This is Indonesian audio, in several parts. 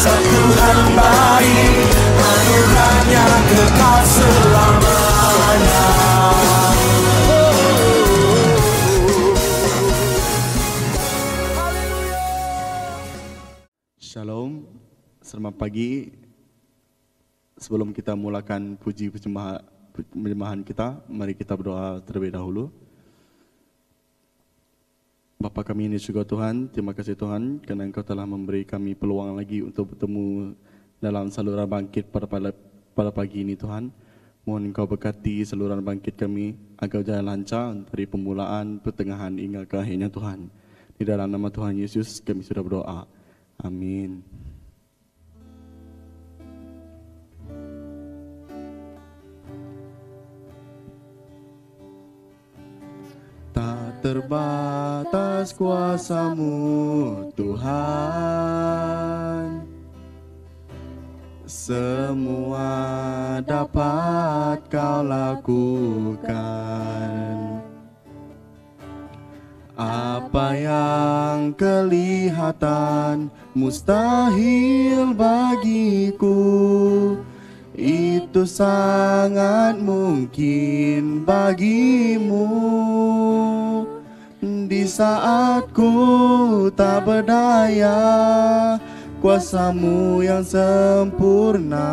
Tuhan baik, anugerahnya kekal selamanya. Shalom, selamat pagi. Sebelum kita mulakan puji penyembahan kita, mari kita berdoa terlebih dahulu. Bapa kami ini surga Tuhan, terima kasih Tuhan kerana Engkau telah memberi kami peluang lagi untuk bertemu dalam saluran bangkit pada pagi ini Tuhan. Mohon Engkau berkati saluran bangkit kami agar jalan lancar dari permulaan, pertengahan hingga ke akhirnya Tuhan. Di dalam nama Tuhan Yesus kami sudah berdoa. Amin. Tak terbatas kuasa-Mu Tuhan, semua dapat Kau lakukan. Apa yang kelihatan mustahil bagiku, itu sangat mungkin bagimu. Di saat ku tak berdaya, kuasa-Mu yang sempurna.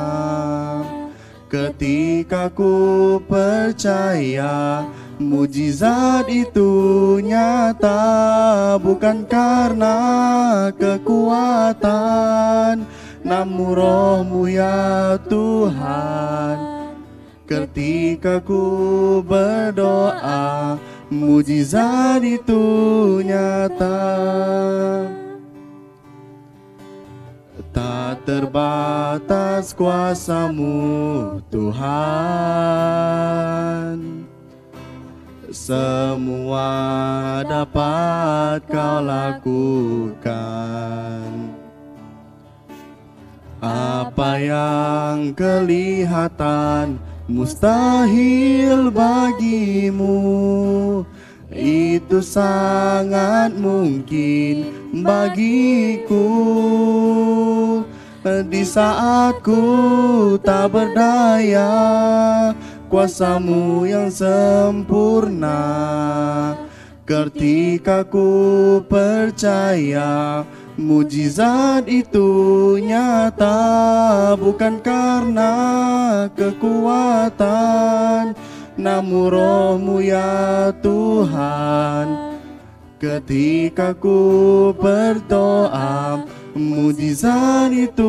Ketika ku percaya, mujizat itu nyata, bukan karena kekuatan, namun Roh-Mu ya Tuhan. Ketika ku berdoa, mujizat itu nyata. Tak terbatas kuasa-Mu Tuhan, semua dapat Kau lakukan. Apa yang kelihatan mustahil bagimu, itu sangat mungkin bagiku. Di saat ku tak berdaya, kuasa-Mu yang sempurna. Ketika ku percaya, mujizat itu nyata, bukan karena kekuatan, namun Roh-Mu ya Tuhan. Ketika ku berdoa, mujizat itu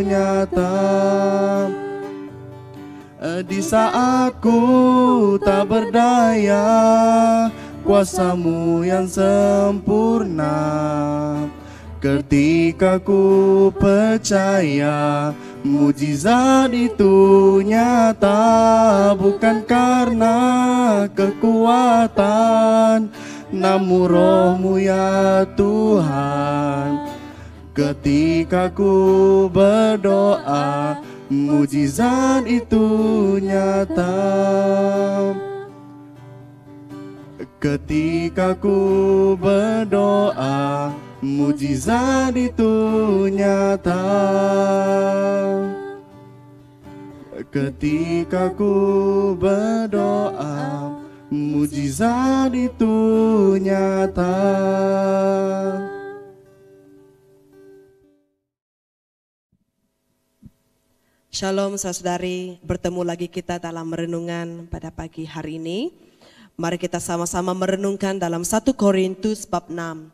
nyata. Di saat ku tak berdaya, kuasa-Mu yang sempurna. Ketika ku percaya, mujizat itu nyata, bukan karena kekuatan, namun Roh-Mu ya Tuhan. Ketika ku berdoa, mujizat itu nyata. Ketika ku berdoa, mujizat itu nyata. Ketika ku berdoa, mujizat itu nyata. Shalom saudari, bertemu lagi kita dalam renungan pada pagi hari ini. Mari kita sama-sama merenungkan dalam 1 Korintus bab 6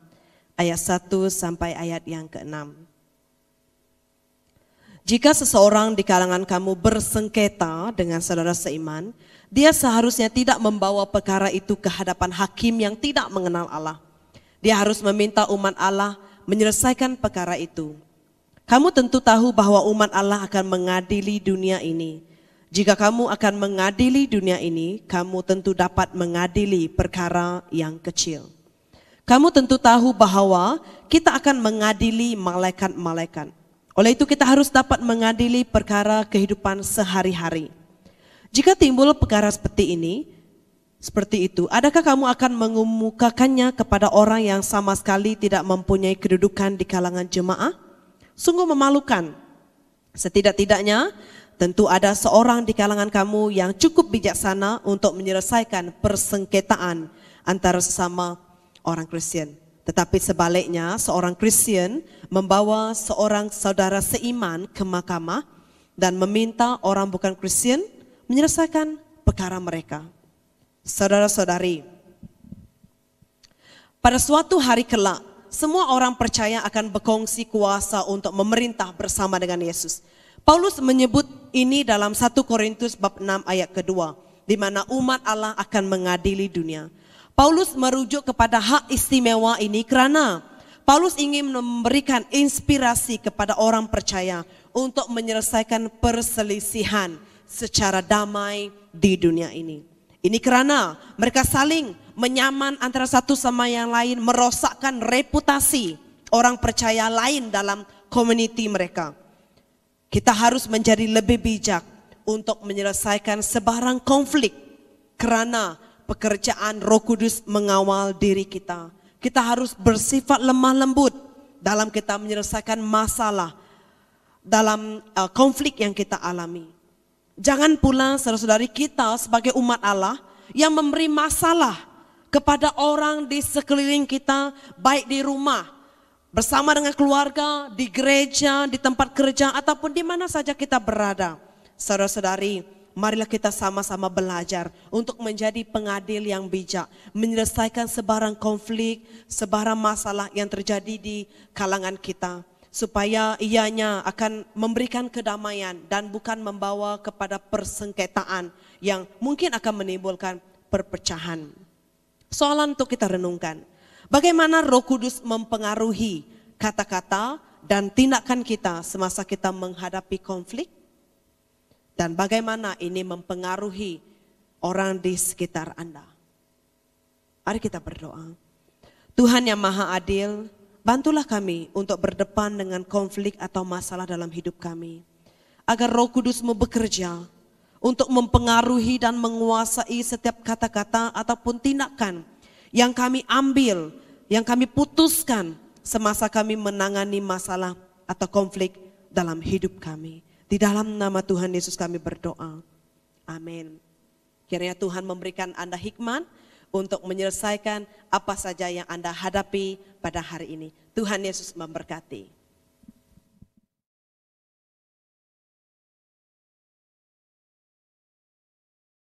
ayat 1 sampai ayat yang ke-6. Jika seseorang di kalangan kamu bersengketa dengan saudara seiman, dia seharusnya tidak membawa perkara itu ke hadapan hakim yang tidak mengenal Allah. Dia harus meminta umat Allah menyelesaikan perkara itu. Kamu tentu tahu bahwa umat Allah akan mengadili dunia ini. Jika kamu akan mengadili dunia ini, kamu tentu dapat mengadili perkara yang kecil. Kamu tentu tahu bahwa kita akan mengadili malaikat-malaikat. Oleh itu kita harus dapat mengadili perkara kehidupan sehari-hari. Jika timbul perkara seperti itu, adakah kamu akan mengemukakannya kepada orang yang sama sekali tidak mempunyai kedudukan di kalangan jemaah? Sungguh memalukan. Setidak-tidaknya tentu ada seorang di kalangan kamu yang cukup bijaksana untuk menyelesaikan persengketaan antara sesama orang Kristen. Tetapi sebaliknya seorang Kristen membawa seorang saudara seiman ke mahkamah dan meminta orang bukan Kristen menyelesaikan perkara mereka. Saudara-saudari, pada suatu hari kelak, semua orang percaya akan berkongsi kuasa untuk memerintah bersama dengan Yesus. Paulus menyebut ini dalam 1 Korintus bab 6 ayat kedua, di mana umat Allah akan mengadili dunia. Paulus merujuk kepada hak istimewa ini karena Paulus ingin memberikan inspirasi kepada orang percaya untuk menyelesaikan perselisihan secara damai di dunia ini. Ini karena mereka saling menyaman antara satu sama yang lain, merosakkan reputasi orang percaya lain dalam komuniti mereka. Kita harus menjadi lebih bijak untuk menyelesaikan sebarang konflik karena pekerjaan Roh Kudus mengawal diri kita. Kita harus bersifat lemah lembut dalam kita menyelesaikan masalah dalam konflik yang kita alami. Jangan pula saudara-saudari kita sebagai umat Allah yang memberi masalah kepada orang di sekeliling kita, baik di rumah, bersama dengan keluarga, di gereja, di tempat kerja, ataupun di mana saja kita berada. Saudara-saudari, marilah kita sama-sama belajar untuk menjadi pengadil yang bijak, menyelesaikan sebarang konflik, sebarang masalah yang terjadi di kalangan kita, supaya ianya akan memberikan kedamaian dan bukan membawa kepada persengketaan yang mungkin akan menimbulkan perpecahan. Soalan untuk kita renungkan, bagaimana Roh Kudus mempengaruhi kata-kata dan tindakan kita semasa kita menghadapi konflik? Dan bagaimana ini mempengaruhi orang di sekitar Anda? Mari kita berdoa. Tuhan yang Maha Adil, bantulah kami untuk berdepan dengan konflik atau masalah dalam hidup kami. Agar Roh Kudus-Mu bekerja untuk mempengaruhi dan menguasai setiap kata-kata ataupun tindakan yang kami ambil, yang kami putuskan semasa kami menangani masalah atau konflik dalam hidup kami. Di dalam nama Tuhan Yesus kami berdoa. Amin. Kiranya Tuhan memberikan Anda hikmat untuk menyelesaikan apa saja yang Anda hadapi pada hari ini. Tuhan Yesus memberkati.